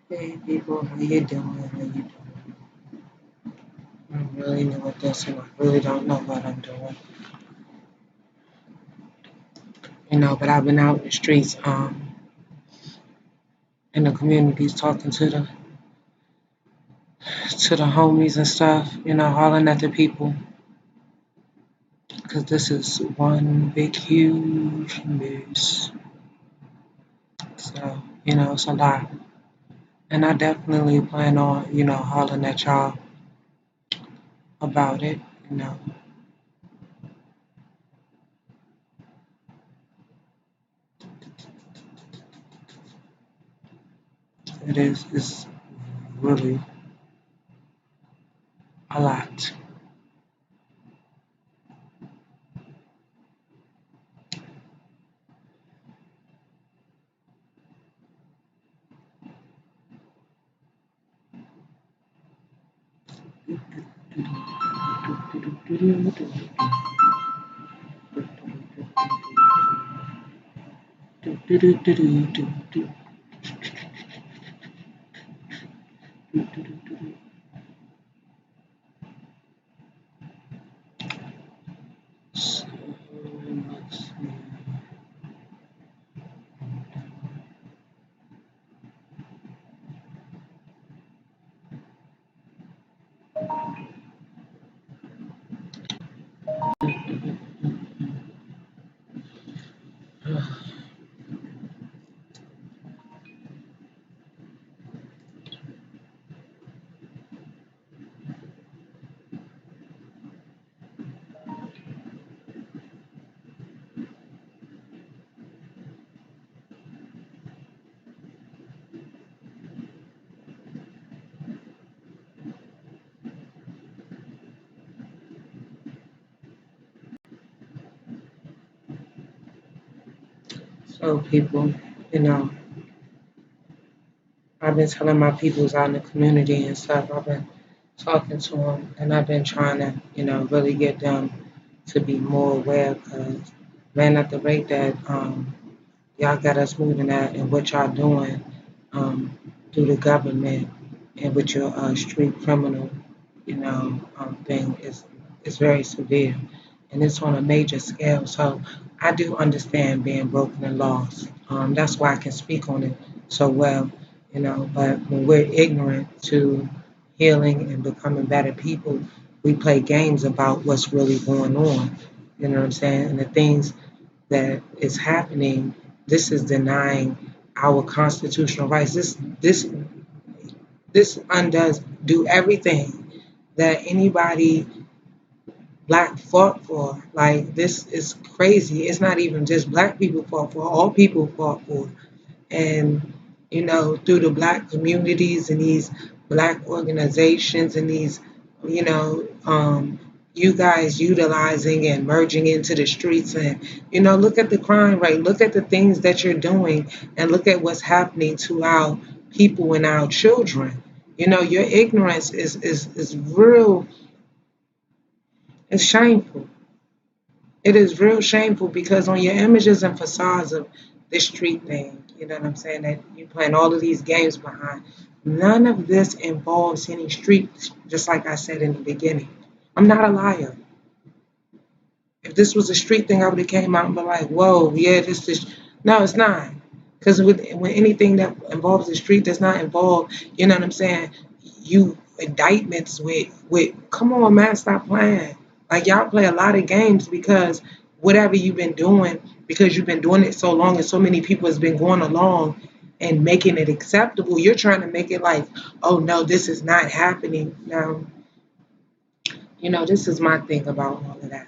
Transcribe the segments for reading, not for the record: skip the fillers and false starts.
Hey people, how you doing? How you doing? I'm really new at this and I really don't know what I'm doing. But I've been out in the streets, in the communities talking to the homies and stuff, hollering at the people. Cause this is one big huge mess. So, it's a lot. And I definitely plan on, hollering at y'all about it, you know. It's really a lot. So, let's see. So people, you know, I've been telling my peoples out in the community and stuff. I've been talking to them, and I've been trying to, really get them to be more aware. Cause man, at the rate that y'all got us moving at and what y'all doing through the government and with your street criminal, thing is very severe, and it's on a major scale. So I do understand being broken and lost. That's why I can speak on it so well, But when we're ignorant to healing and becoming better people, we play games about what's really going on. You know what I'm saying? And the things that is happening, this is denying our constitutional rights. This undoes do everything that anybody black fought for. Like this is crazy. It's not even just black people fought for, all people fought for. And through the black communities and these black organizations and these, you know, um, you guys utilizing and merging into the streets and look at the crime rate, look at the things that you're doing, and look at what's happening to our people and our children. Your ignorance is real. It's shameful. It is real shameful because on your images and facades of this street thing, you know what I'm saying, that you playing all of these games behind, none of this involves any streets, just like I said in the beginning. I'm not a liar. If this was a street thing, I would have came out and been like, whoa, yeah, this is. No, it's not. Because when anything that involves the street does not involve, you know what I'm saying, you indictments come on, man, stop playing. Like, y'all play a lot of games because whatever you've been doing, because you've been doing it so long and so many people has been going along and making it acceptable, you're trying to make it like, oh, no, this is not happening. Now, this is my thing about all of that.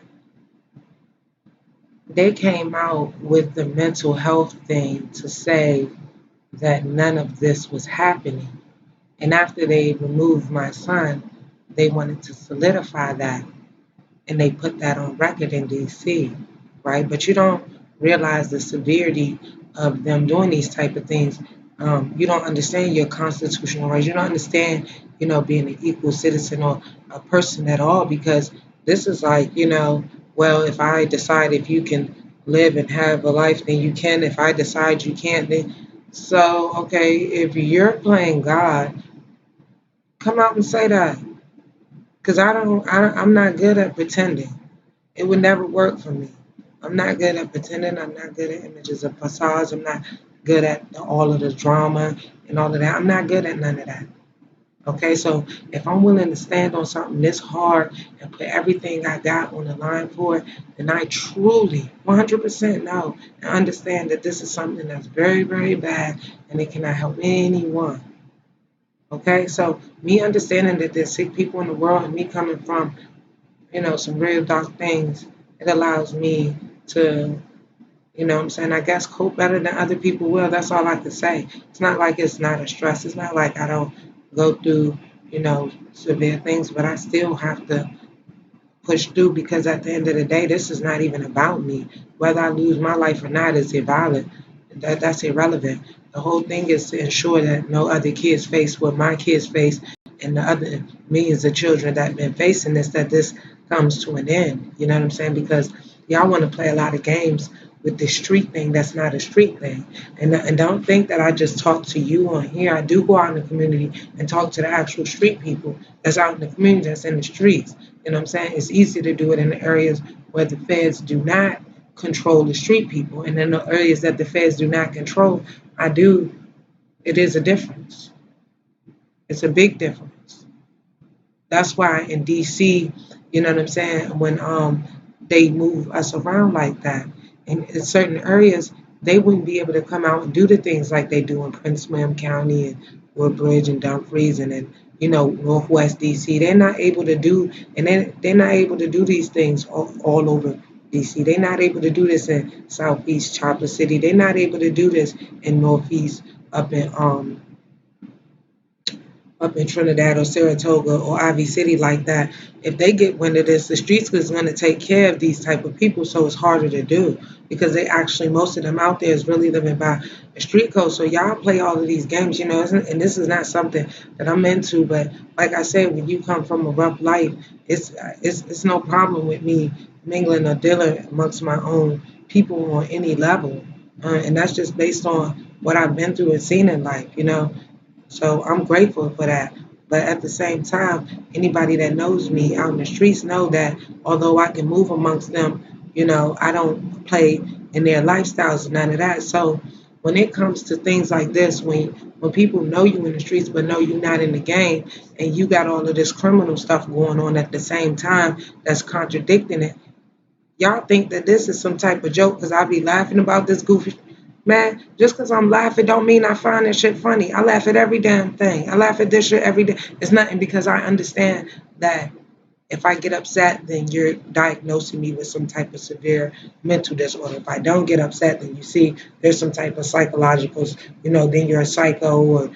They came out with the mental health thing to say that none of this was happening. And after they removed my son, they wanted to solidify that. And they put that on record in DC, right? But you don't realize the severity of them doing these type of things. You don't understand your constitutional rights. You don't understand, being an equal citizen or a person at all, because this is like, well, if I decide if you can live and have a life, then you can. If I decide you can't, then So, okay, if you're playing God, come out and say that. Because I'm not good at pretending. It would never work for me. I'm not good at pretending. I'm not good at images of facades. I'm not good at all of the drama and all of that. I'm not good at none of that. Okay, so if I'm willing to stand on something this hard and put everything I got on the line for it, then I truly 100% know and understand that this is something that's very, very bad and it cannot help anyone. Okay, so me understanding that there's sick people in the world and me coming from, some real dark things, it allows me to, what I'm saying, I guess cope better than other people will. That's all I can say. It's not like it's not a stress. It's not like I don't go through, severe things, but I still have to push through because at the end of the day, this is not even about me. Whether I lose my life or not is irrelevant. That's irrelevant. The whole thing is to ensure that no other kids face what my kids face and the other millions of children that have been facing this, that this comes to an end. You know what I'm saying? Because y'all want to play a lot of games with this street thing that's not a street thing. And don't think that I just talk to you on here. I do go out in the community and talk to the actual street people that's out in the community, that's in the streets. You know what I'm saying? It's easy to do it in the areas where the feds do not control the street people. And in the areas that the feds do not control, it is a difference. It's a big difference. That's why in DC, you know what I'm saying, when they move us around like that, in certain areas, they wouldn't be able to come out and do the things like they do in Prince William County and Woodbridge and Dumfries and then, Northwest DC. They're not able to do, and they're not able to do these things all over DC. They're not able to do this in Southeast Chopper City. They're not able to do this in Northeast up in Trinidad or Saratoga or Ivy City like that. If they get wind of this, the streets is going to take care of these type of people, so it's harder to do because most of them out there is really living by a street code. So y'all play all of these games, and this is not something that I'm into. But like I said, when you come from a rough life, it's no problem with me mingling or dealing amongst my own people on any level, and that's just based on what I've been through and seen in life. So I'm grateful for that. But at the same time, anybody that knows me out in the streets know that although I can move amongst them, I don't play in their lifestyles, none of that. So when it comes to things like this, when people know you in the streets but know you're not in the game and you got all of this criminal stuff going on at the same time that's contradicting it, y'all think that this is some type of joke because I be laughing about this goofy. Man, just because I'm laughing don't mean I find that shit funny. I laugh at every damn thing. I laugh at this shit every day. It's nothing because I understand that if I get upset, then you're diagnosing me with some type of severe mental disorder. If I don't get upset, then you see there's some type of psychological, then you're a psycho or,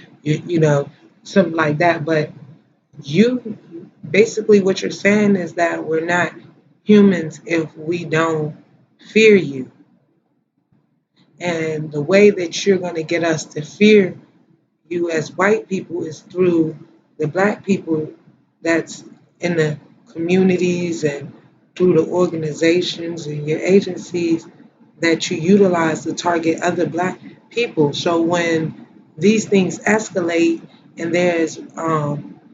something like that. But you, basically what you're saying is that we're not humans if we don't fear you. And the way that you're going to get us to fear you as white people is through the black people that's in the communities and through the organizations and your agencies that you utilize to target other black people. So when these things escalate and there's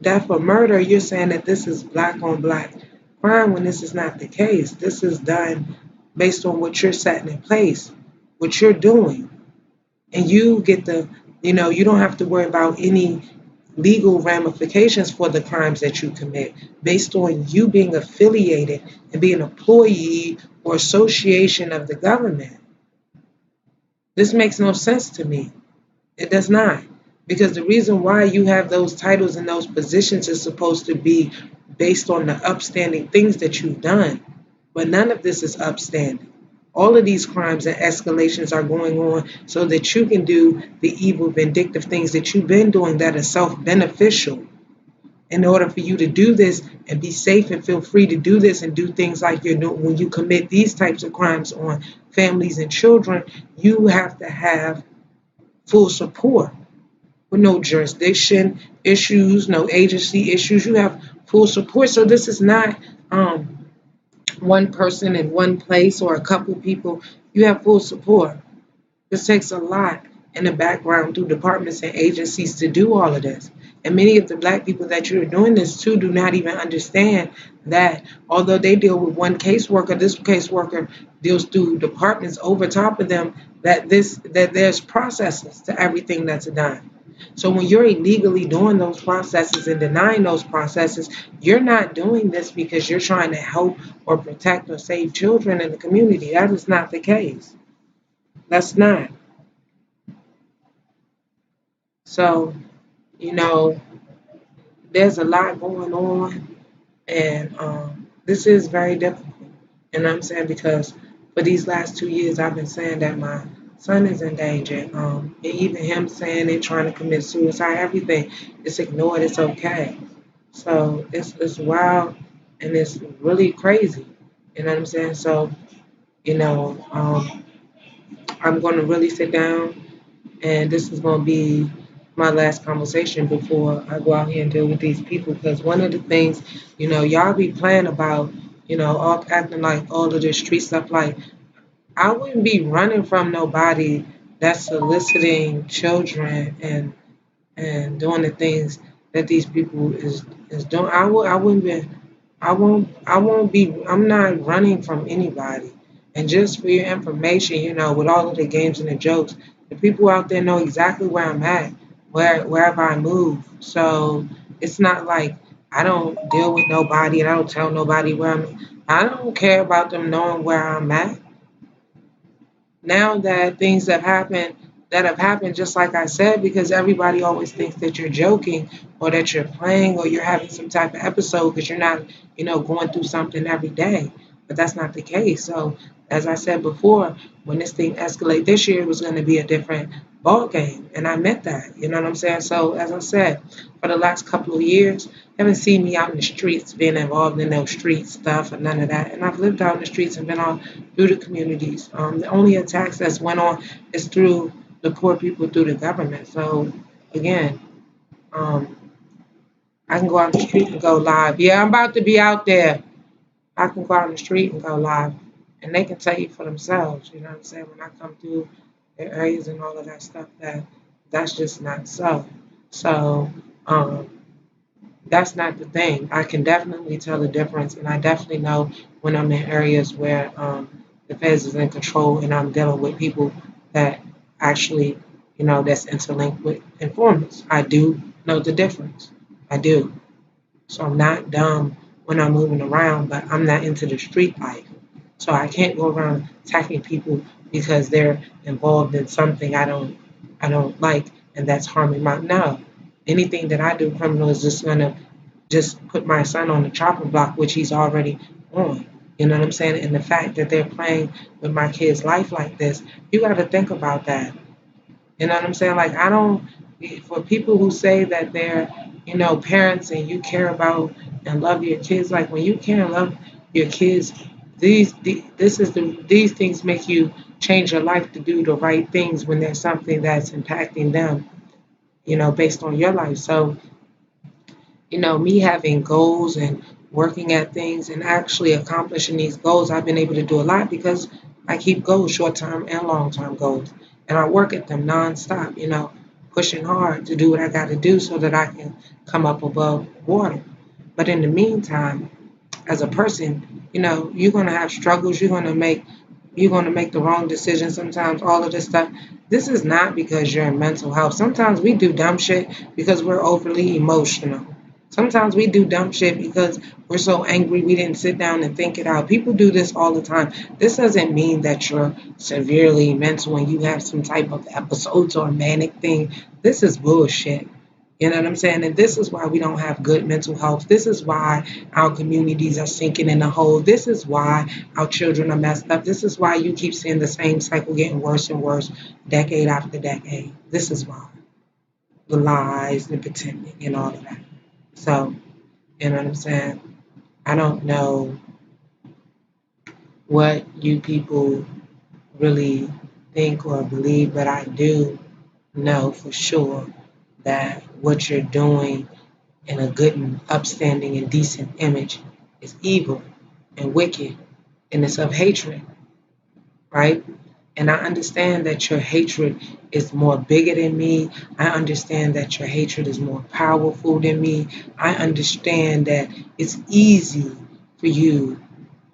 death or murder, you're saying that this is black on black crime when this is not the case. This is done based on what you're setting in place, what you're doing. And you get you don't have to worry about any legal ramifications for the crimes that you commit based on you being affiliated and being an employee or association of the government. This makes no sense to me. It does not. Because the reason why you have those titles and those positions is supposed to be based on the upstanding things that you've done. But none of this is upstanding. All of these crimes and escalations are going on so that you can do the evil, vindictive things that you've been doing that are self-beneficial. In order for you to do this and be safe and feel free to do this and do things like you're doing when you commit these types of crimes on families and children, you have to have full support with no jurisdiction issues, no agency issues. You have full support. So this is not one person in one place or a couple people. You have full support. This takes a lot in the background through departments and agencies to do all of this. And many of the black people that you're doing this to do not even understand that although they deal with one caseworker, this caseworker deals through departments over top of them, that there's processes to everything that's done. So when you're illegally doing those processes and denying those processes, you're not doing this because you're trying to help or protect or save children in the community. That is not the case. That's not. So, you know, there's a lot going on, and this is very difficult. And I'm saying because for these last 2 years, I've been saying that my son is in danger. And even him saying it, trying to commit suicide, everything, it's ignored. It's okay. So it's wild and it's really crazy. You know what I'm saying? So, you know, I'm going to really sit down, and this is going to be my last conversation before I go out here and deal with these people. Because one of the things, y'all be playing about, all acting like all of this street stuff. Like, I wouldn't be running from nobody that's soliciting children and doing the things that these people is doing. I wouldn't be. I won't be. I'm not running from anybody. And just for your information, with all of the games and the jokes, the people out there know exactly where I'm at, wherever I move. So it's not like I don't deal with nobody and I don't tell nobody where I'm. I don't care about them knowing where I'm at. Now that things that have happened, just like I said, because everybody always thinks that you're joking or that you're playing or you're having some type of episode because you're not, going through something every day. But that's not the case. So, as I said before, when this thing escalated this year, it was going to be a different ball game, and I meant that. You know what I'm saying? So, as I said, for the last couple of years, you haven't seen me out in the streets being involved in no street stuff or none of that. And I've lived out in the streets and been all through the communities. The only attacks that's went on is through the poor people through the government. So again, um, I can go out the street and go live. Yeah, I'm about to be out there. I can go out in the street and go live, and they can tell you for themselves. You know what I'm saying? When I come through their areas and all of that stuff, that's just not so. So um, that's not the thing. I can definitely tell the difference, and I definitely know when I'm in areas where the feds is in control and I'm dealing with people that actually, that's interlinked with informants. I do know the difference. I do. So I'm not dumb when I'm moving around, but I'm not into the street life. So I can't go around attacking people because they're involved in something I don't like, and that's harming my no. Anything that I do criminal is just gonna just put my son on the chopping block, which he's already on. You know what I'm saying? And the fact that they're playing with my kid's life like this, you got to think about that. You know what I'm saying? Like, I don't, for people who say that they're, parents and you care about and love your kids, like when you care and love your kids, these things make you change your life to do the right things when there's something that's impacting them, based on your life. So, me having goals and working at things and actually accomplishing these goals, I've been able to do a lot because I keep goals, short term and long term goals. And I work at them nonstop, pushing hard to do what I got to do so that I can come up above water. But in the meantime, as a person, you're gonna have struggles, you're gonna make the wrong decision sometimes, all of this stuff. This is not because you're in mental health. Sometimes we do dumb shit because we're overly emotional. Sometimes we do dumb shit because we're so angry we didn't sit down and think it out. People do this all the time. This doesn't mean that you're severely mental and you have some type of episodes or manic thing. This is bullshit. You know what I'm saying? And this is why we don't have good mental health. This is why our communities are sinking in a hole. This is why our children are messed up. This is why you keep seeing the same cycle getting worse and worse decade after decade. This is why. The lies, the pretending, and all of that. So, you know what I'm saying? I don't know what you people really think or believe, but I do know for sure that what you're doing in a good and upstanding and decent image is evil and wicked and it's of hatred, right? And I understand that your hatred is more bigger than me. I understand that your hatred is more powerful than me. I understand that it's easy for you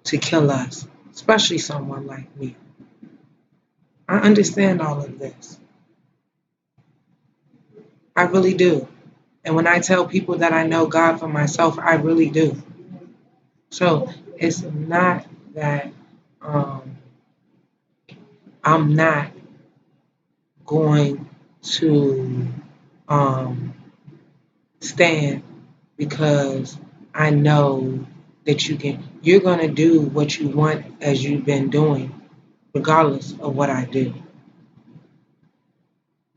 to kill us, especially someone like me. I understand all of this. I really do. And when I tell people that I know God for myself, I really do. So it's not that um, I'm not going to um, stand because I know that you're going to do what you want as you've been doing, regardless of what I do.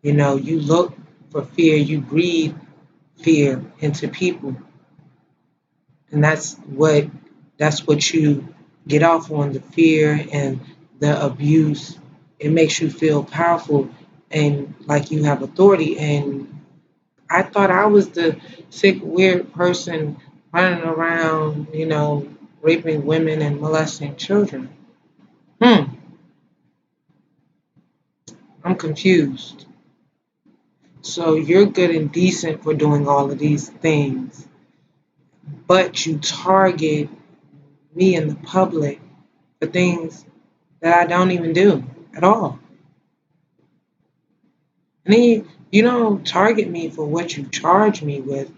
You know, you look for fear, you breathe fear into people, and that's what you get off on, the fear and the abuse. It makes you feel powerful and like you have authority. And I thought I was the sick, weird person running around, raping women and molesting children. Hmm, I'm confused. So you're good and decent for doing all of these things, but you target me in the public for things that I don't even do at all. And then you don't target me for what you charge me with.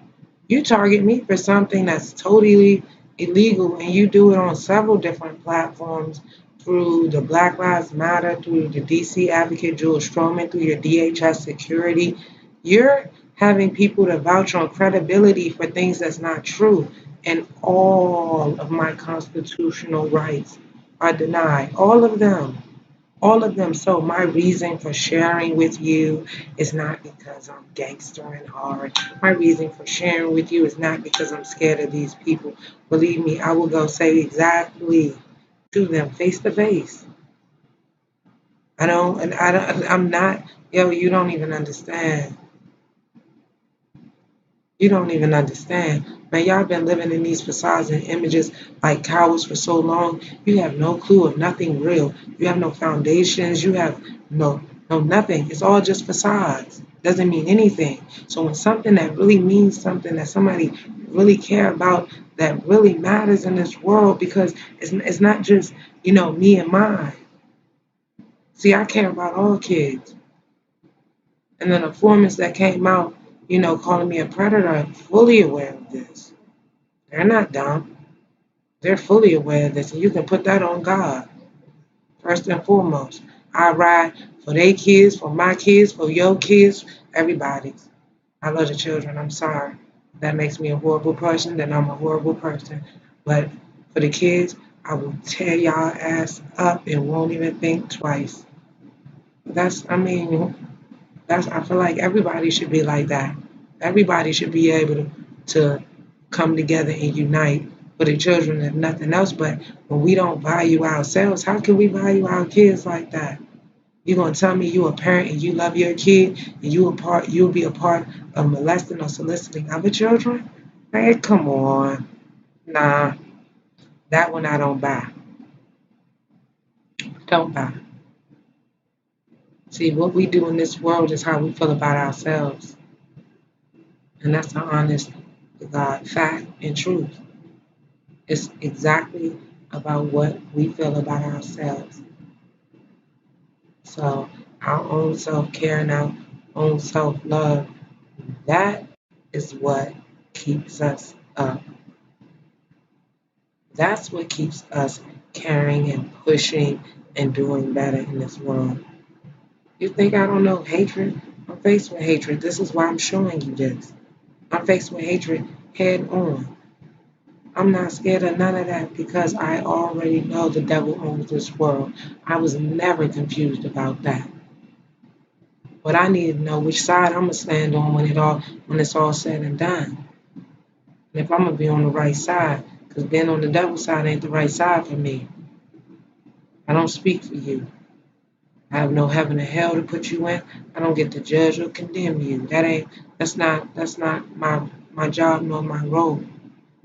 You target me for something that's totally illegal, and you do it on several different platforms through the Black Lives Matter, through the DC Advocate Jules Stroman, through your DHS security. You're having people to vouch on credibility for things that's not true, and all of my constitutional rights are denied. All of them. All of them. So my reason for sharing with you is not because I'm gangster and hard. My reason for sharing with you is not because I'm scared of these people. Believe me, I will go say exactly to them face to face. I'm not, you don't even understand. You don't even understand. Man, y'all been living in these facades and images like cowards for so long. You have no clue of nothing real. You have no foundations. You have no nothing. It's all just facades. Doesn't mean anything. So when something that really means something that somebody really care about, that really matters in this world, because it's not just, me and mine. See, I care about all kids. And then the informants that came out, calling me a predator, are fully aware of this. They're not dumb. They're fully aware of this. And you can put that on God, first and foremost. I ride for their kids, for my kids, for your kids, everybody's. I love the children. I'm sorry. That makes me a horrible person, then I'm a horrible person. But for the kids, I will tear y'all ass up and won't even think twice. I feel like everybody should be like that. Everybody should be able to come together and unite for the children, if nothing else. But when we don't value ourselves, how can we value our kids like that? You're gonna tell me you a parent and you love your kid and you'll be a part of molesting or soliciting other children? Man, come on. Nah, that one I don't buy. Don't buy. See, what we do in this world is how we feel about ourselves. And that's the honest to God fact and truth. It's exactly about what we feel about ourselves. So our own self-care and our own self-love, that is what keeps us up. That's what keeps us caring and pushing and doing better in this world. You think I don't know hatred? I'm faced with hatred. This is why I'm showing you this. I'm faced with hatred head on. I'm not scared of none of that because I already know the devil owns this world. I was never confused about that. But I need to know which side I'm gonna stand on when it's all said and done. And if I'm gonna be on the right side, because being on the devil's side ain't the right side for me. I don't speak for you. I have no heaven or hell to put you in. I don't get to judge or condemn you. That's not my job nor my role.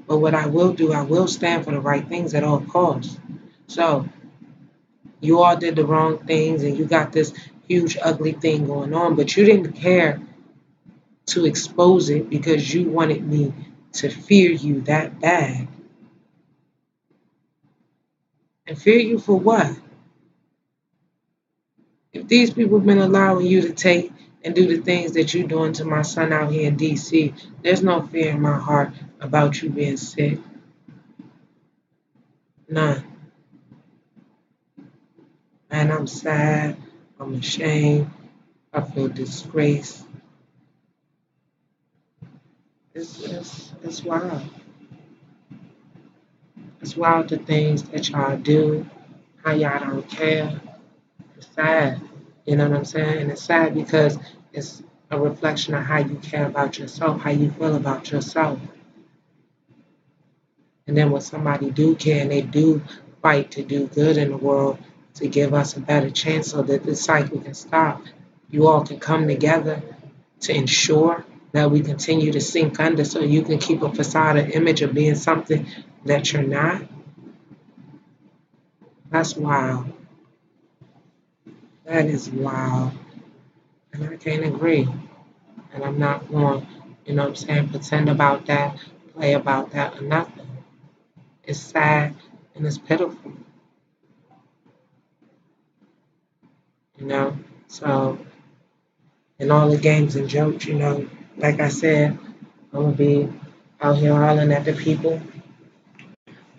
But what I will do, I will stand for the right things at all costs. So You all did the wrong things and you got this huge, ugly thing going on, but you didn't care to expose it because you wanted me to fear you that bad. And fear you for what? If these people have been allowing you to take and do the things that you're doing to my son out here in DC, there's no fear in my heart about you being sick. None. And I'm sad. I'm ashamed. I feel disgraced. It's wild. It's wild the things that y'all do, how y'all don't care. It's sad. You know what I'm saying? And it's sad because it's a reflection of how you care about yourself, how you feel about yourself. And then when somebody do care and they do fight to do good in the world to give us a better chance so that this cycle can stop, you all can come together to ensure that we continue to sink under so you can keep a facade, an image of being something that you're not. That's wild. That is wild. And I can't agree. And I'm not going, what I'm saying, pretend about that, play about that or nothing. It's sad and it's pitiful, you know? So, in all the games and jokes, like I said, I'm going to be out here hollering at the people.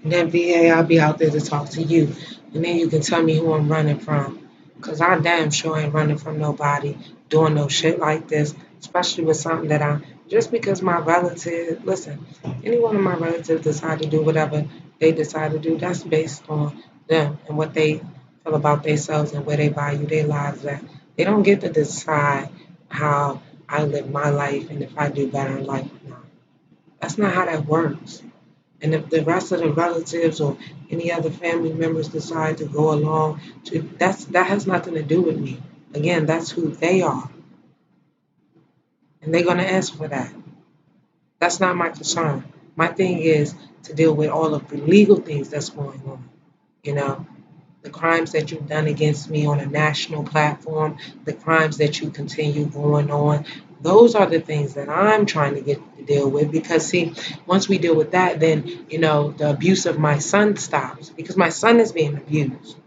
And then VA, I'll be out there to talk to you. And then you can tell me who I'm running from. Because I damn sure ain't running from nobody doing no shit like this, especially with something that just because my relative, listen, any one of my relatives decide to do whatever they decide to do, that's based on them and what they feel about themselves and where they value their lives at. They don't get to decide how I live my life and if I do better in life or not. That's not how that works. And if the rest of the relatives or any other family members decide to go along to that has nothing to do with me. Again, that's who they are. And they're gonna ask for that. That's not my concern. My thing is to deal with all of the legal things that's going on. You know, the crimes that you've done against me on a national platform, the crimes that you continue going on. Those are the things that I'm trying to get to deal with because, see, once we deal with that, then, the abuse of my son stops because my son is being abused.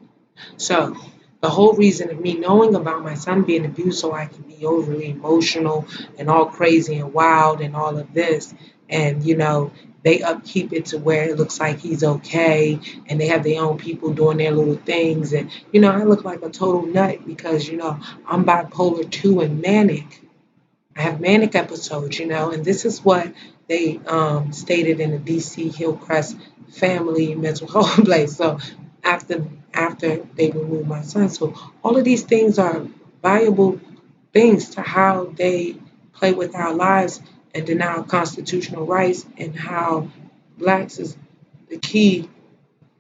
So, the whole reason of me knowing about my son being abused so I can be overly emotional and all crazy and wild and all of this, and they upkeep it to where it looks like he's okay and they have their own people doing their little things, and I look like a total nut because I'm bipolar 2 and manic. I have manic episodes, and this is what they stated in the DC Hillcrest family mental health place. So after after they removed my son, so all of these things are valuable things to how they play with our lives and deny our constitutional rights, and how blacks is the key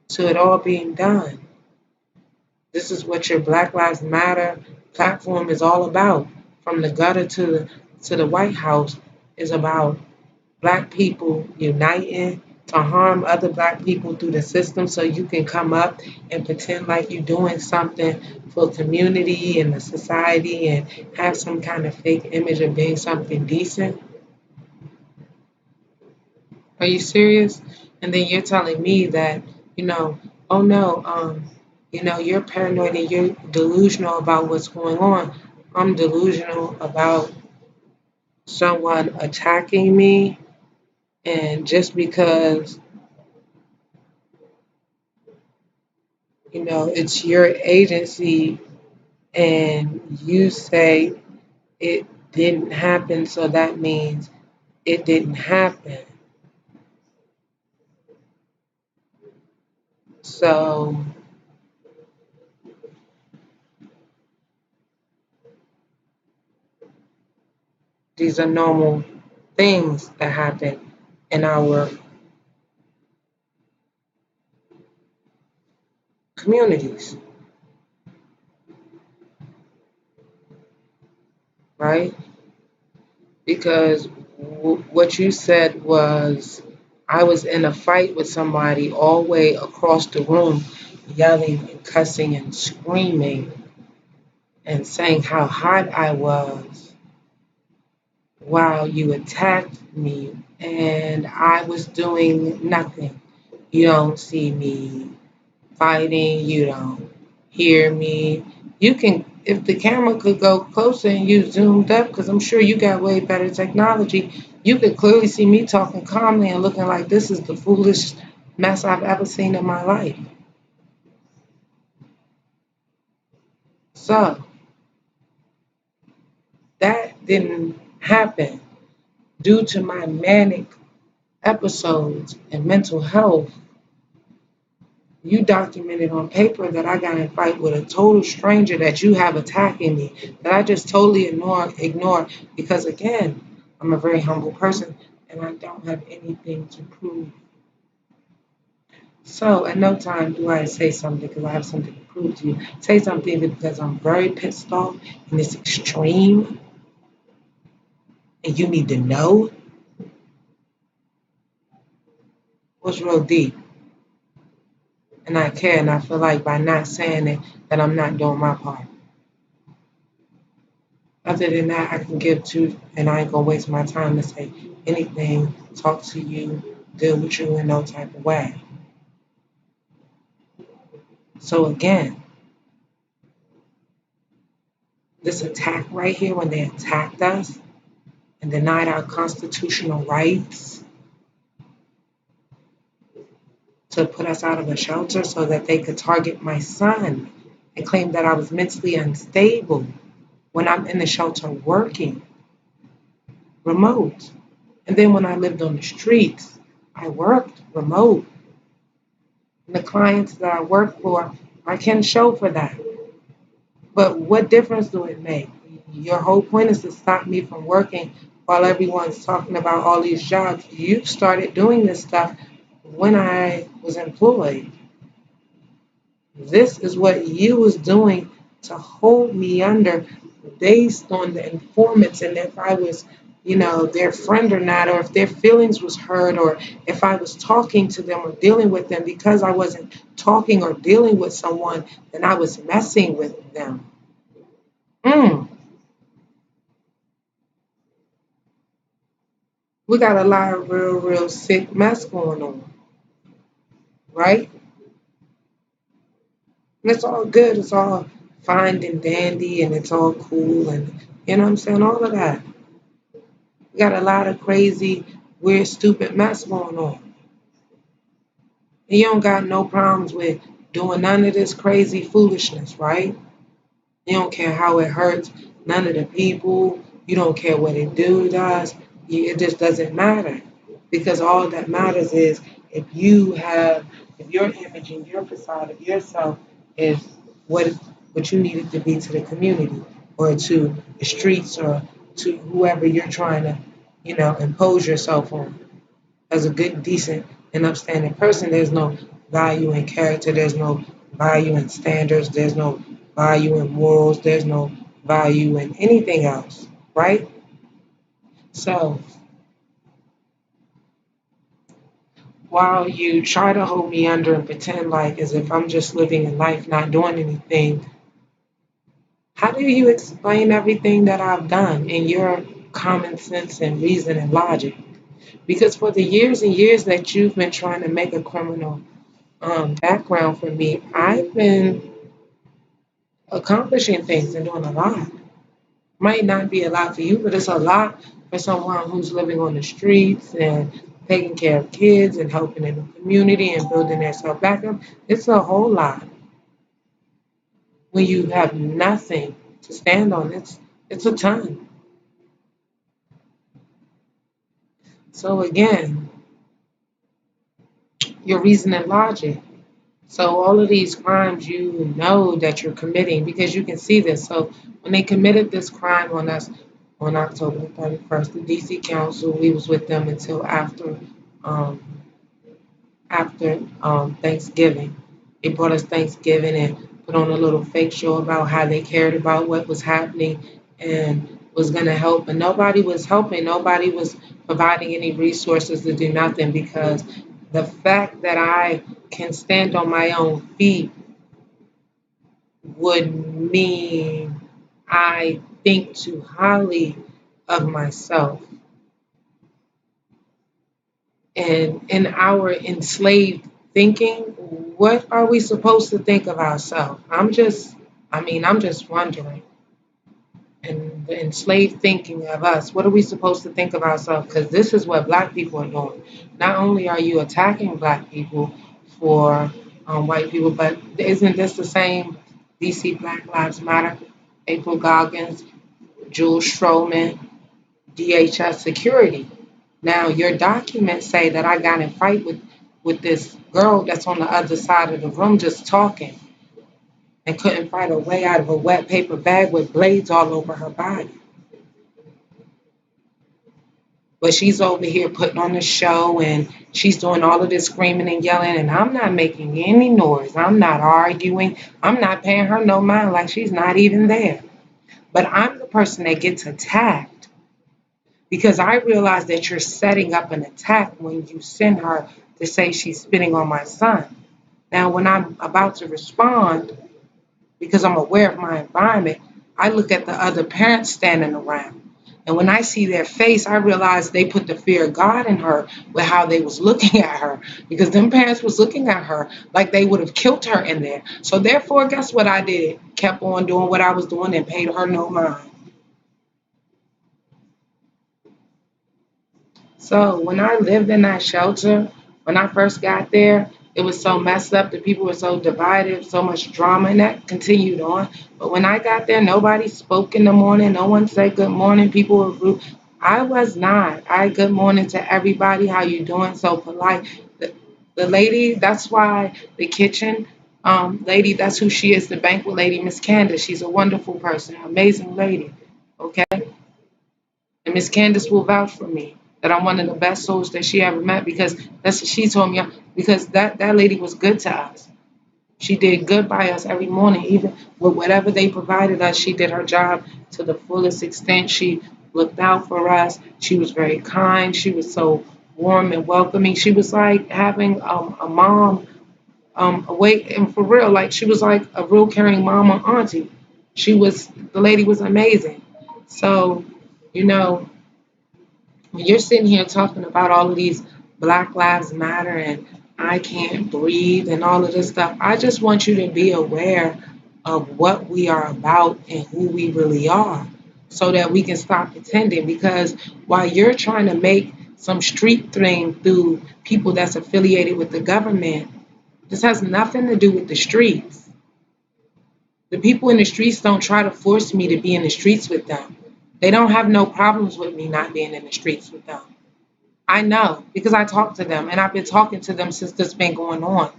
to it all being done. This is what your Black Lives Matter platform is all about. From the gutter to the White House is about black people uniting to harm other black people through the system so you can come up and pretend like you're doing something for community and the society and have some kind of fake image of being something decent. Are you serious? And then you're telling me that, oh no, you're paranoid and you're delusional about what's going on. I'm delusional about someone attacking me, and just because, it's your agency and you say it didn't happen, so that means it didn't happen. So these are normal things that happen in our communities, right? Because what you said was I was in a fight with somebody all the way across the room. yelling and cussing and screaming and saying how hot I was while you attacked me and I was doing nothing. You don't see me fighting, you don't hear me. You can, if the camera could go closer and you zoomed up, because I'm sure you got way better technology, you could clearly see me talking calmly and looking like this is the foolish mess I've ever seen in my life. So that didn't happen due to my manic episodes and mental health. You documented on paper that I got in a fight with a total stranger that you have attacking me, that I just totally ignore because again, I'm a very humble person and I don't have anything to prove. So at no time do I say something because I have something to prove to you. Say something because I'm very pissed off and it's extreme and you need to know what's real deep. And I care and I feel like by not saying it that I'm not doing my part. Other than that, I can give truth and I ain't gonna waste my time to say anything, talk to you, deal with you in no type of way. So again, this attack right here, when they attacked us and denied our constitutional rights to put us out of a shelter so that they could target my son and claim that I was mentally unstable when I'm in the shelter working remote. And then when I lived on the streets, I worked remote. And the clients that I work for, I can show for that. But what difference do it make? Your whole point is to stop me from working while everyone's talking about all these jobs. You started doing this stuff when I was employed. This is what you was doing to hold me under based on the informants and if I was, their friend or not, or if their feelings was hurt, or if I was talking to them or dealing with them because I wasn't talking or dealing with someone, then I was messing with them. Mm. We got a lot of real sick mess going on, right? And it's all good. It's all fine and dandy and it's all cool and you know what I'm saying? All of that. We got a lot of crazy, weird, stupid mess going on. And you don't got no problems with doing none of this crazy foolishness, right? You don't care how it hurts none of the people. You don't care what it do to us. It just doesn't matter. Because all that matters is if your image and your facade of yourself is what what you need it to be to the community or to the streets or to whoever you're trying to, impose yourself on. As a good, decent, and upstanding person, there's no value in character, there's no value in standards, there's no value in morals, there's no value in anything else, right? So while you try to hold me under and pretend like as if I'm just living a life, not doing anything, how do you explain everything that I've done in your common sense and reason and logic? Because for the years and years that you've been trying to make a criminal background for me, I've been accomplishing things and doing a lot. Might not be a lot for you, but it's a lot for someone who's living on the streets and taking care of kids and helping in the community and building themselves back up. It's a whole lot when you have nothing to stand on. It's a ton. So again, your reason and logic. So all of these crimes you know that you're committing because you can see this. So when they committed this crime on us on October 31st, the DC Council, we was with them until um, after Thanksgiving. They brought us Thanksgiving and put on a little fake show about how they cared about what was happening and was going to help. And nobody was helping. Nobody was providing any resources to do nothing because the fact that I can stand on my own feet would mean I think too highly of myself. And in our enslaved thinking, what are we supposed to think of ourselves? I'm just wondering. And the enslaved thinking of us, what are we supposed to think of ourselves? Because this is what black people are doing. Not only are you attacking black people for white people, but isn't this the same DC Black Lives Matter, April Goggins, Jules Stroman, DHS security? Now, your documents say that I got in a fight with this girl that's on the other side of the room just talking and couldn't fight her way out of a wet paper bag with blades all over her body. But she's over here putting on a show and she's doing all of this screaming and yelling, and I'm not making any noise. I'm not arguing. I'm not paying her no mind, like she's not even there. But I'm the person that gets attacked because I realize that you're setting up an attack when you send her to say she's spitting on my son. Now, when I'm about to respond, because I'm aware of my environment, I look at the other parents standing around. And when I see their face, I realize they put the fear of God in her with how they was looking at her. Because them parents was looking at her like they would have killed her in there. So therefore, guess what I did? Kept on doing what I was doing and paid her no mind. So when I lived in that shelter, when I first got there, it was so messed up. The people were so divided, so much drama, and that continued on. But when I got there, nobody spoke in the morning. No one said good morning. People were rude. I was not. Good morning to everybody. How you doing? So polite. The lady, that's why the kitchen lady, that's who she is, the banquet lady, Miss Candace. She's a wonderful person, amazing lady. Okay? And Miss Candace will vouch for me that I'm one of the best souls that she ever met because that's what she told me. Because that lady was good to us. She did good by us every morning, even with whatever they provided us. She did her job to the fullest extent. She looked out for us. She was very kind. She was so warm and welcoming. She was like having a mom awake, and for real, like she was like a real caring mom or auntie. The lady was amazing. So, you know, when you're sitting here talking about all of these Black Lives Matter and I can't breathe and all of this stuff, I just want you to be aware of what we are about and who we really are so that we can stop pretending. Because while you're trying to make some street thing through people that's affiliated with the government, this has nothing to do with the streets. The people in the streets don't try to force me to be in the streets with them. They don't have no problems with me not being in the streets with them. I know because I talk to them and I've been talking to them since this been going on.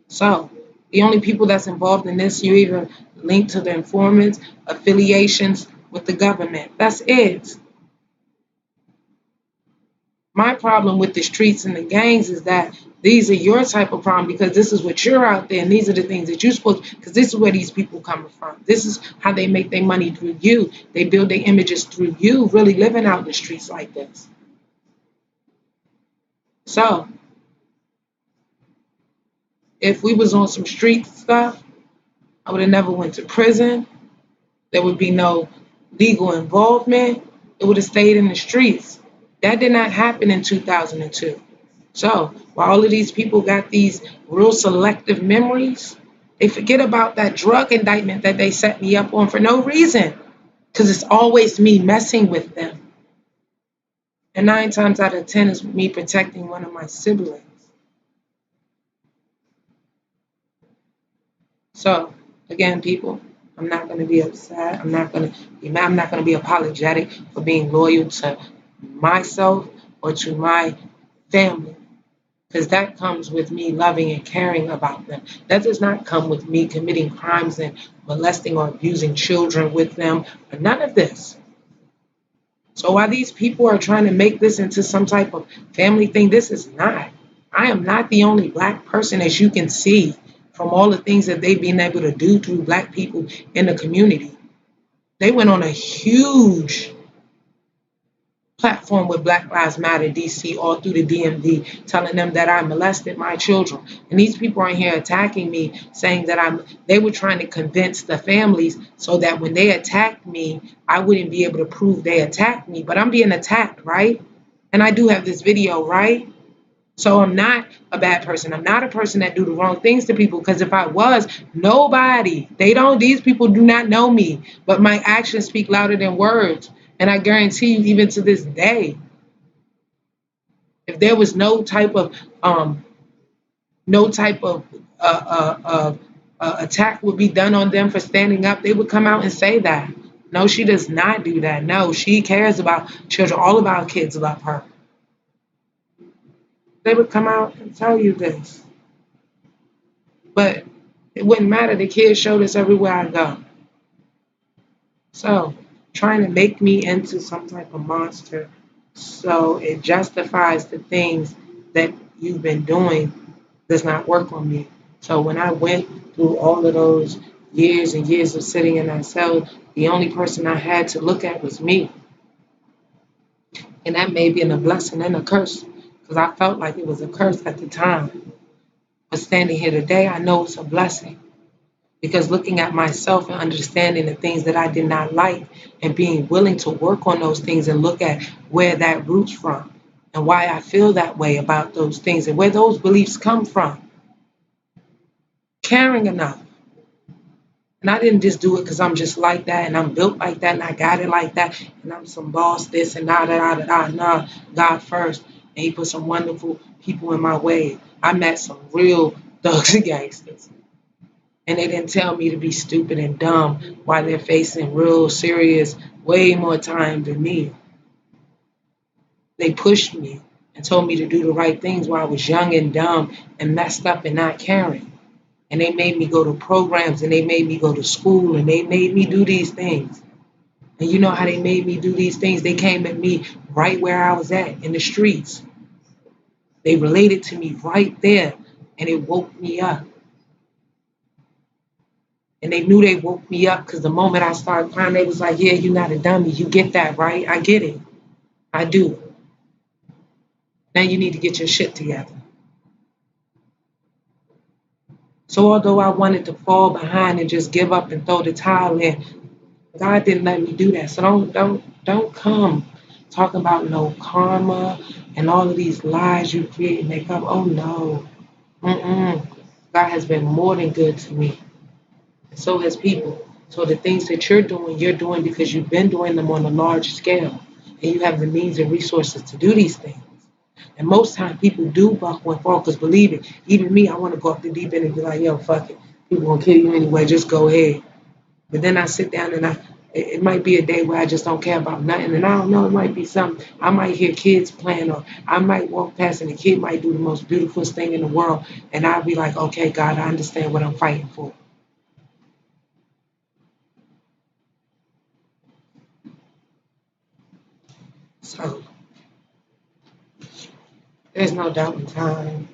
So the only people that's involved in this, you either link to the informants, affiliations with the government. That's it. My problem with the streets and the gangs is that these are your type of problem because this is what you're out there and these are the things that you're supposed to, because this is where these people coming from. This is how they make their money through you. They build their images through you really living out in the streets like this. So if we was on some street stuff, I would have never went to prison. There would be no legal involvement. It would have stayed in the streets. That did not happen in 2002. So while all of these people got these real selective memories, they forget about that drug indictment that they set me up on for no reason. Because it's always me messing with them. And 9 times out of 10 is me protecting one of my siblings. So again, people, I'm not going to be upset. I'm not going to be mad. I'm not going to be apologetic for being loyal to myself or to my family. Because that comes with me loving and caring about them. That does not come with me committing crimes and molesting or abusing children with them, or none of this. So while these people are trying to make this into some type of family thing, this is not. I am not the only Black person, as you can see from all the things that they've been able to do through Black people in the community. They went on a huge platform with Black Lives Matter DC all through the DMV, telling them that I molested my children. And these people are here attacking me, saying that they were trying to convince the families so that when they attacked me, I wouldn't be able to prove they attacked me. But I'm being attacked, right? And I do have this video, right? So I'm not a bad person. I'm not a person that do the wrong things to people, because if I was, these people do not know me, but my actions speak louder than words. And I guarantee you, even to this day, if there was no type of attack would be done on them for standing up, they would come out and say that. No, she does not do that. No, she cares about children. All of our kids love her. They would come out and tell you this. But it wouldn't matter. The kids show this everywhere I go. So, trying to make me into some type of monster so it justifies the things that you've been doing does not work on me. So when I went through all of those years and years of sitting in that cell, the only person I had to look at was me. And that may be a blessing and a curse, because I felt like it was a curse at the time. But standing here today, I know it's a blessing. Because looking at myself and understanding the things that I did not like and being willing to work on those things and look at where that roots from and why I feel that way about those things and where those beliefs come from. Caring enough. And I didn't just do it because I'm just like that and I'm built like that and I got it like that and I'm some boss this and da. Nah, God first. And he put some wonderful people in my way. I met some real thugs and gangsters. And they didn't tell me to be stupid and dumb while they're facing real serious, way more time than me. They pushed me and told me to do the right things while I was young and dumb and messed up and not caring. And they made me go to programs and they made me go to school and they made me do these things. And you know how they made me do these things? They came at me right where I was at, in the streets. They related to me right there and it woke me up. And they knew they woke me up because the moment I started crying, they was like, yeah, you're not a dummy. You get that, right? I get it. I do. Now you need to get your shit together. So although I wanted to fall behind and just give up and throw the towel in, God didn't let me do that. So don't come talking about no karma and all of these lies you create and make up. Oh no. God has been more than good to me. So has people. So the things that you're doing because you've been doing them on a large scale. And you have the means and resources to do these things. And most times people do buckle and fall, because believe it, even me, I want to go up the deep end and be like, yo, fuck it. People gonna kill you anyway, just go ahead. But then I sit down and it might be a day where I just don't care about nothing. And I don't know, it might be something. I might hear kids playing, or I might walk past and the kid might do the most beautiful thing in the world. And I'll be like, okay, God, I understand what I'm fighting for. So there's no doubt in time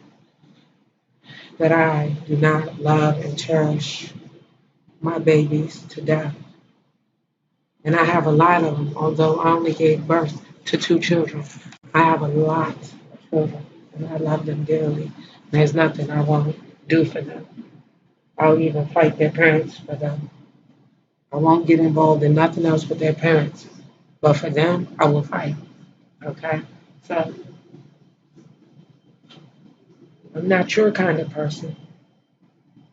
that I do not love and cherish my babies to death. And I have a lot of them, although I only gave birth to 2 children. I have a lot of children, and I love them dearly. There's nothing I won't do for them. I'll even fight their parents for them. I won't get involved in nothing else with their parents. But for them, I will fight. Okay? So, I'm not your kind of person.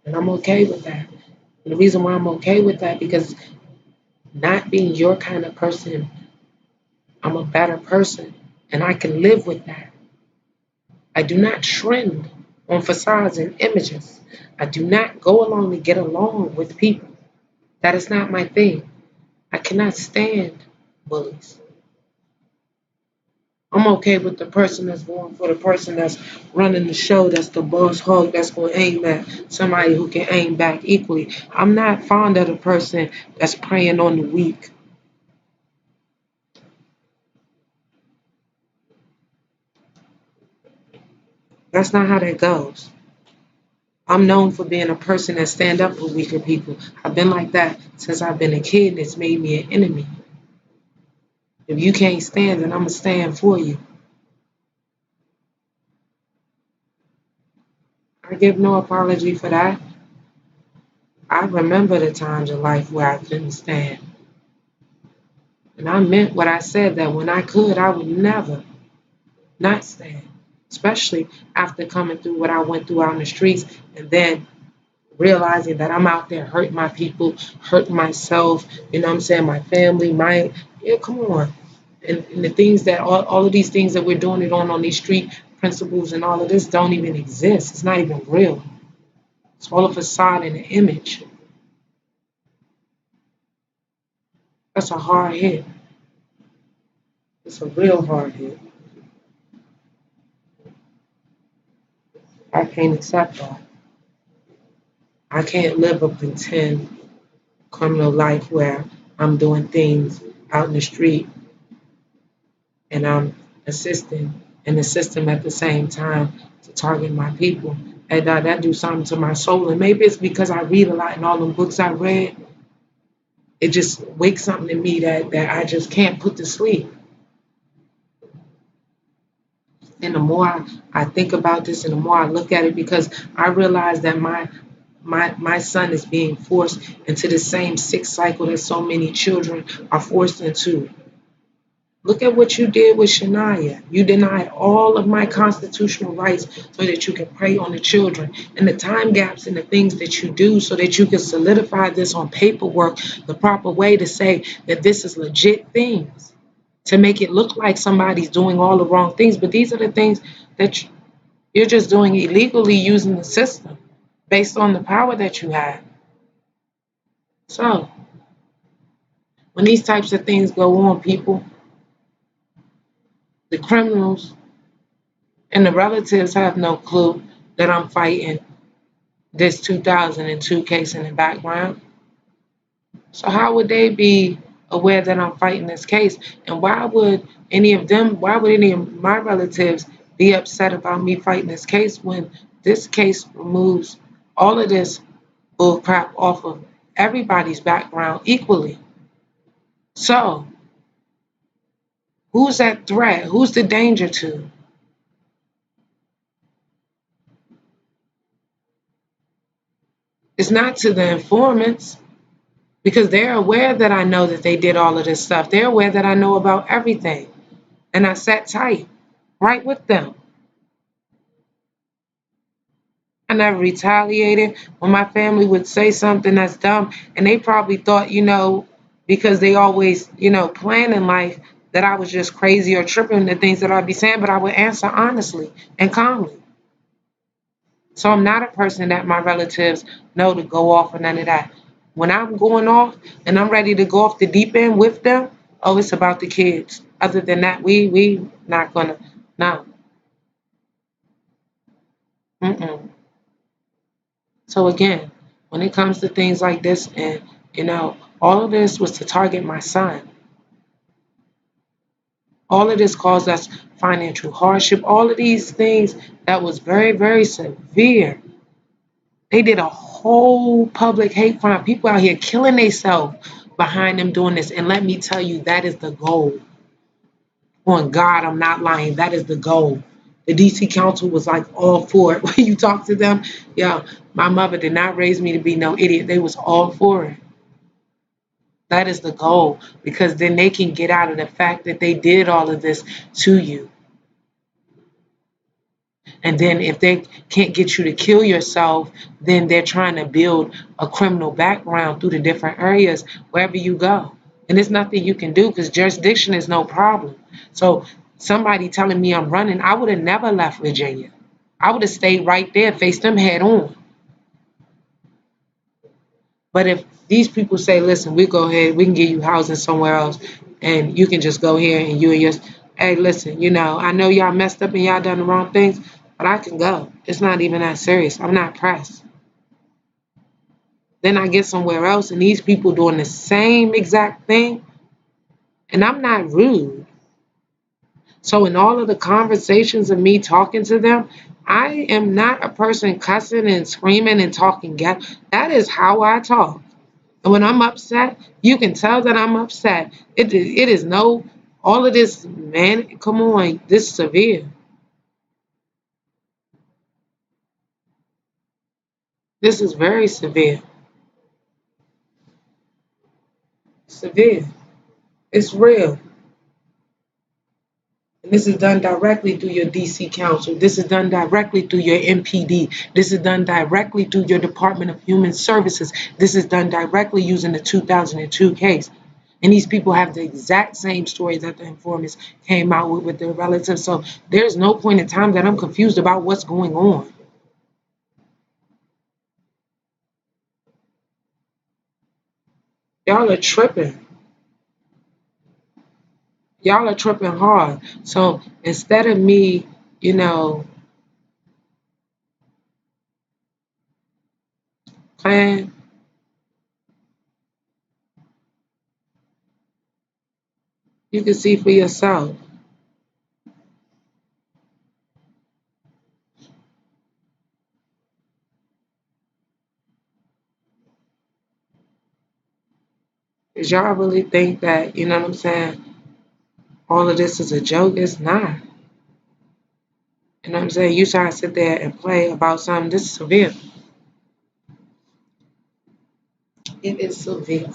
And I'm okay with that. And the reason why I'm okay with that, because not being your kind of person, I'm a better person. And I can live with that. I do not trend on facades and images. I do not go along to get along with people. That is not my thing. I cannot stand bullies. I'm okay with the person that's going for the person that's running the show, that's the boss hog, that's going to aim at somebody who can aim back equally. I'm not fond of the person that's preying on the weak. That's not how that goes. I'm known for being a person that stand up for weaker people. I've been like that since I've been a kid, and it's made me an enemy. If you can't stand, then I'm going to stand for you. I give no apology for that. I remember the times in life where I couldn't stand. And I meant what I said, that when I could, I would never not stand. Especially after coming through what I went through out in the streets, and then realizing that I'm out there hurting my people, hurting myself, you know what I'm saying, my family, yeah, come on. And the things that, all of these things that we're doing it on these street principles and all of this don't even exist. It's not even real. It's all a facade and an image. That's a hard hit. It's a real hard hit. I can't accept that. I can't live a pretend criminal life where I'm doing things out in the street and I'm assisting in the system at the same time to target my people. And that do something to my soul. And maybe it's because I read a lot, and all the books I read, it just wakes something in me that I just can't put to sleep. And the more I think about this and the more I look at it, because I realize that my son is being forced into the same sick cycle that so many children are forced into. Look at what you did with Shania. You denied all of my constitutional rights so that you can prey on the children, and the time gaps and the things that you do so that you can solidify this on paperwork the proper way to say that this is legit things, to make it look like somebody's doing all the wrong things. But these are the things that you're just doing illegally, using the system based on the power that you have. So when these types of things go on, people, the criminals and the relatives have no clue that I'm fighting this 2002 case in the background. So how would they be aware that I'm fighting this case? And why would any of my relatives be upset about me fighting this case when this case removes all of this bull crap off of everybody's background equally? So who's at threat? Who's the danger to? It's not to the informants, because they're aware that I know that they did all of this stuff. They're aware that I know about everything. And I sat tight, right with them. I never retaliated when my family would say something that's dumb, and they probably thought, because they always, plan in life, that I was just crazy or tripping the things that I'd be saying, but I would answer honestly and calmly. So I'm not a person that my relatives know to go off or none of that. When I'm going off and I'm ready to go off the deep end with them, oh, it's about the kids. Other than that, we not gonna, no. Mm-mm. So again, when it comes to things like this, and all of this was to target my son. All of this caused us financial hardship. All of these things that was very, very severe. They did a whole public hate crime. People out here killing themselves behind them doing this. And let me tell you, that is the goal. On God, I'm not lying. That is the goal. The DC Council was like all for it. When you talk to them, yeah, my mother did not raise me to be no idiot. They was all for it. That is the goal, because then they can get out of the fact that they did all of this to you. And then if they can't get you to kill yourself, then they're trying to build a criminal background through the different areas wherever you go. And there's nothing you can do, because jurisdiction is no problem. So somebody telling me I'm running, I would have never left Virginia. I would have stayed right there, faced them head on. But if these people say, listen, we go ahead, we can give you housing somewhere else, and you can just go here and you and your, hey, listen, I know y'all messed up and y'all done the wrong things, but I can go. It's not even that serious. I'm not pressed. Then I get somewhere else and these people doing the same exact thing, and I'm not rude. So in all of the conversations of me talking to them, I am not a person cussing and screaming and talking. That is how I talk. And when I'm upset, you can tell that I'm upset. It is no All of this, man, come on, this is severe. This is very severe. Severe. It's real. And this is done directly through your DC Council. This is done directly through your MPD. This is done directly through your Department of Human Services. This is done directly using the 2002 case. And these people have the exact same story that the informants came out with their relatives. So there's no point in time that I'm confused about what's going on. Y'all are tripping. Y'all are tripping hard. So instead of me, you know, playing, you can see for yourself. Because y'all really think that, you know what I'm saying, all of this is a joke? It's not. You know what I'm saying? You try to sit there and play about something. This is severe. It is severe.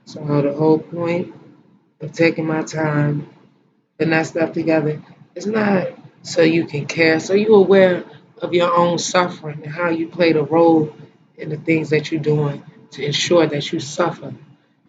So the whole point of taking my time, putting that stuff together, it's not so you can care, so you're aware of your own suffering and how you played a role in the things that you're doing to ensure that you suffer.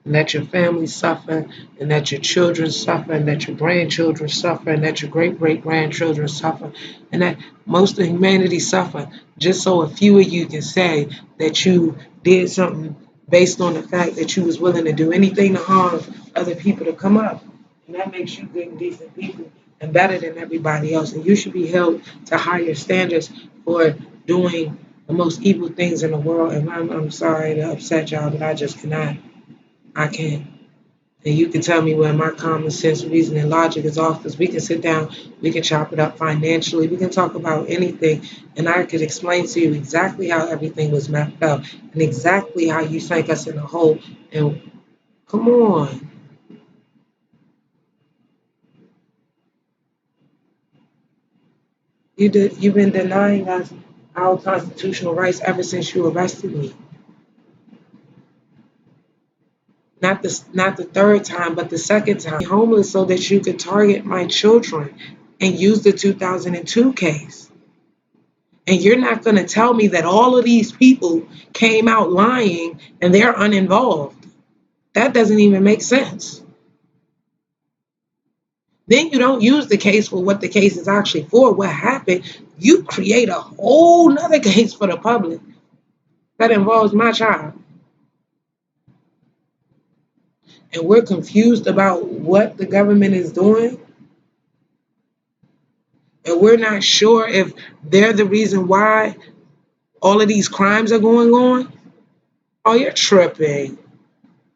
And that your family suffer, and that your children suffer, and that your grandchildren suffer, and that your great great grandchildren suffer, and that most of humanity suffer, just so a few of you can say that you did something based on the fact that you was willing to do anything to harm other people to come up. And that makes you good and decent people and better than everybody else. And you should be held to higher standards for doing the most evil things in the world. And I'm sorry to upset y'all, but I just cannot. I can't. And you can tell me where my common sense, reason, and logic is off, because we can sit down, we can chop it up financially, we can talk about anything, and I could explain to you exactly how everything was mapped out and exactly how you sank us in a hole. And come on, you've been denying us our constitutional rights ever since you arrested me. Not the third time, but the second time. Homeless so that you could target my children and use the 2002 case. And you're not going to tell me that all of these people came out lying and they're uninvolved. That doesn't even make sense. Then you don't use the case for what the case is actually for, what happened. You create a whole nother case for the public that involves my child. And we're confused about what the government is doing. And we're not sure if they're the reason why all of these crimes are going on. Oh, you're tripping.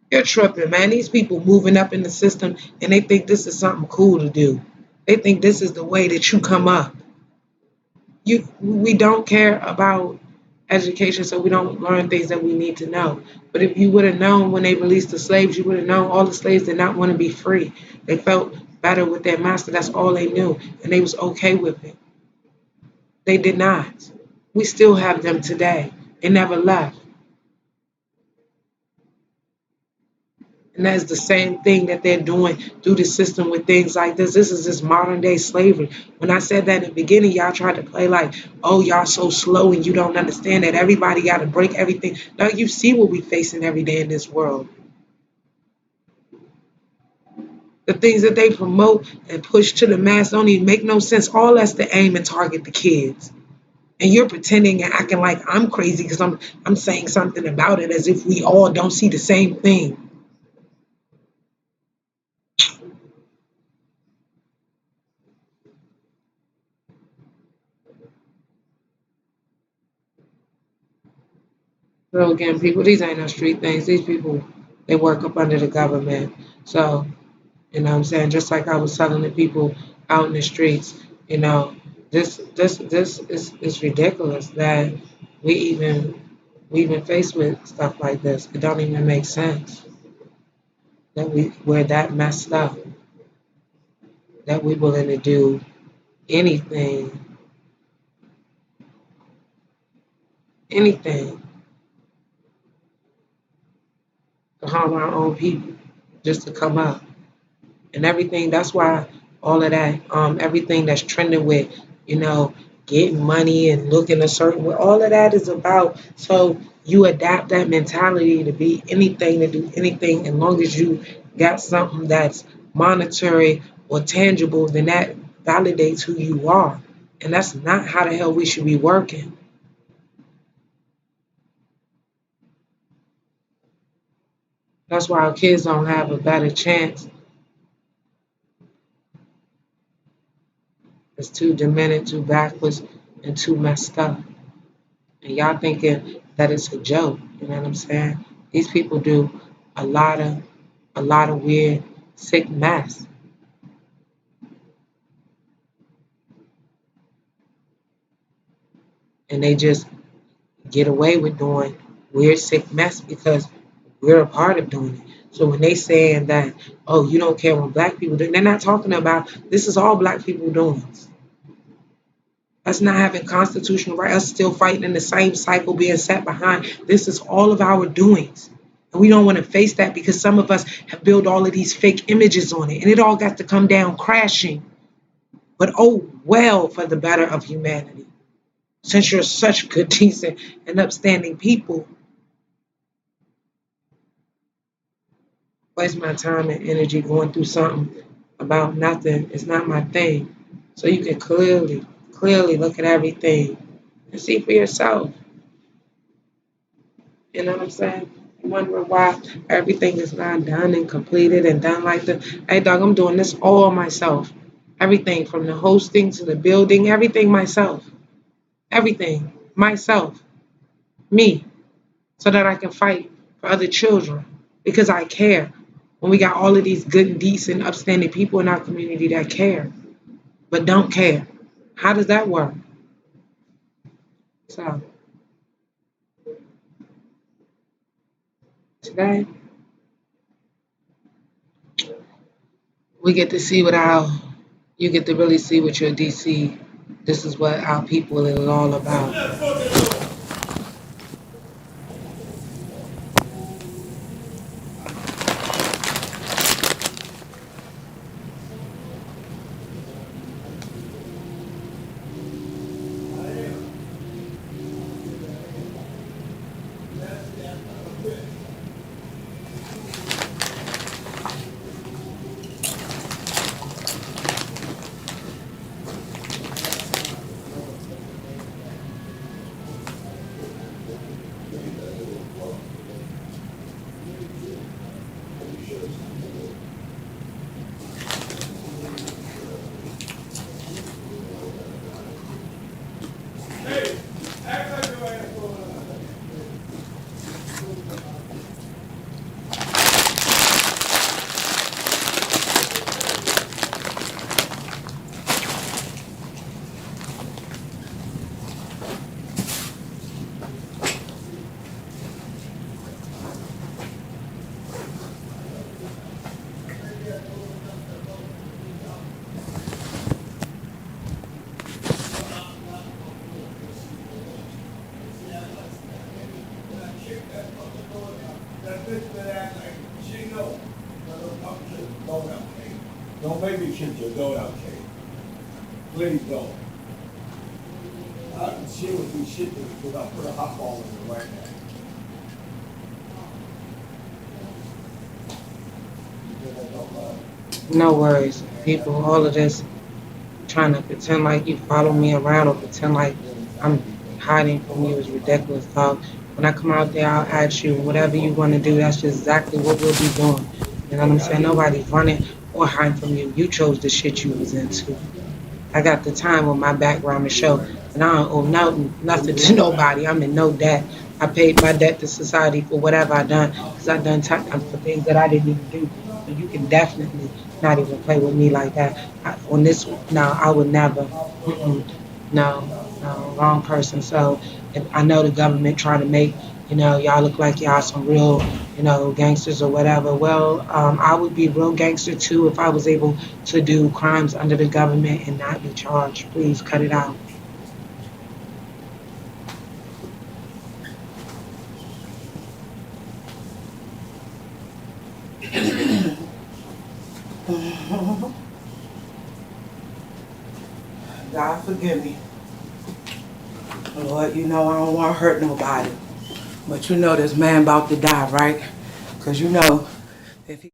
You're tripping, man. These people moving up in the system and they think this is something cool to do. They think this is the way that you come up. We don't care about education, so we don't learn things that we need to know. But if you would have known when they released the slaves, you would have known all the slaves did not want to be free. They felt better with their master. That's all they knew. And they was okay with it. They did not. We still have them today. They never left. And that's the same thing that they're doing through the system with things like this. This is just modern day slavery. When I said that in the beginning, y'all tried to play like, oh, y'all so slow and you don't understand that everybody got to break everything. Now you see what we facing every day in this world. The things that they promote and push to the mass don't even make no sense. All that's to aim and target the kids. And you're pretending and acting like I'm crazy because I'm saying something about it as if we all don't see the same thing. So again, people, these ain't no street things. These people, they work up under the government. So, you know what I'm saying? Just like I was telling the people out in the streets, you know, this is ridiculous that we even we even faced with stuff like this. It don't even make sense that we're that messed up, that we're willing to do anything, anything to harm our own people just to come up. And everything. That's why all of that, everything that's trending with, you know, getting money and looking a certain way, all of that is about so you adapt that mentality to be anything, to do anything, as long as you got something that's monetary or tangible, then that validates who you are. And that's not how the hell we should be working. That's why our kids don't have a better chance. It's too demented, too backwards, and too messed up. And y'all thinking that it's a joke. You know what I'm saying? These people do a lot of a lot of weird, sick mess, and they just get away with doing weird, sick mess because we're a part of doing it. So when they saying that, oh, you don't care what black people do, they're not talking about this is all black people doing. Us not having constitutional right, us still fighting in the same cycle being set behind. This is all of our doings. And we don't want to face that because some of us have built all of these fake images on it. And it all got to come down crashing. But oh well for the better of humanity. Since you're such good, decent, and upstanding people, waste my time and energy going through something about nothing. It's not my thing. So you can clearly look at everything and see for yourself. You know what I'm saying? You wonder why everything is not done and completed and done like the hey dog, I'm doing this all myself. Everything from the hosting to the building, everything myself. Everything myself. Me. So that I can fight for other children. Because I care. When we got all of these good and decent, upstanding people in our community that care, but don't care. How does that work? So today we get to see what our you get to really see what your DC. This is what our people is all about. Don't make me shit your donut cake. Please don't. I can see what we shit do because I'll put a hot ball in the right now. No worries, people. All of this trying to pretend like you follow me around or pretend like I'm hiding from you is ridiculous, dog. When I come out there, I'll ask you whatever you want to do. That's just exactly what we'll be doing. You know what I'm saying? Nobody's running or hiding from you. You chose the shit you was into. I got the time with my background to show, and I don't owe nothing to nobody. I'm in no debt I paid my debt to society for whatever I done, because I done time for things that I didn't even do. So you can definitely not even play with me like that. On this, no, I would never. Mm-mm, no, no, wrong person. So if I know the government trying to make, y'all look like y'all some real, gangsters or whatever. Well, I would be real gangster too if I was able to do crimes under the government and not be charged. Please cut it out. God forgive me. Lord, I don't want to hurt nobody. But this man about to die, right? Because if he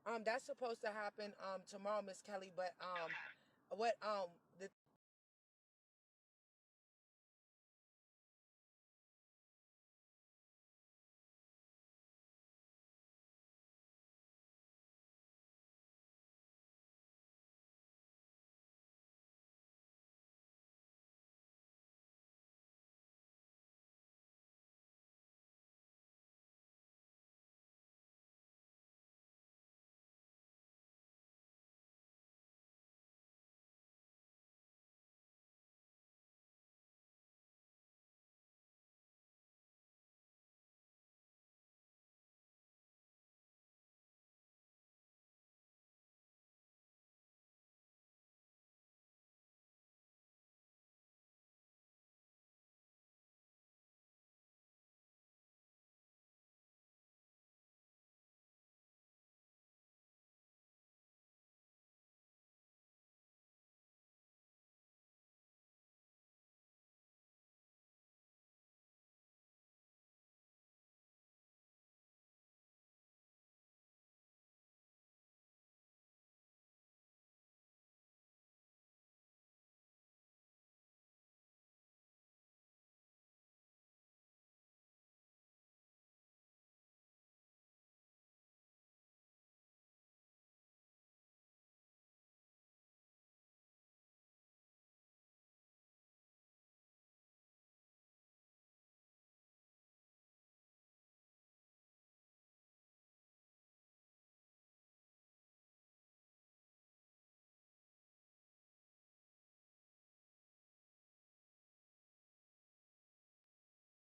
That's supposed to happen tomorrow, Miss Kelly. But Okay. what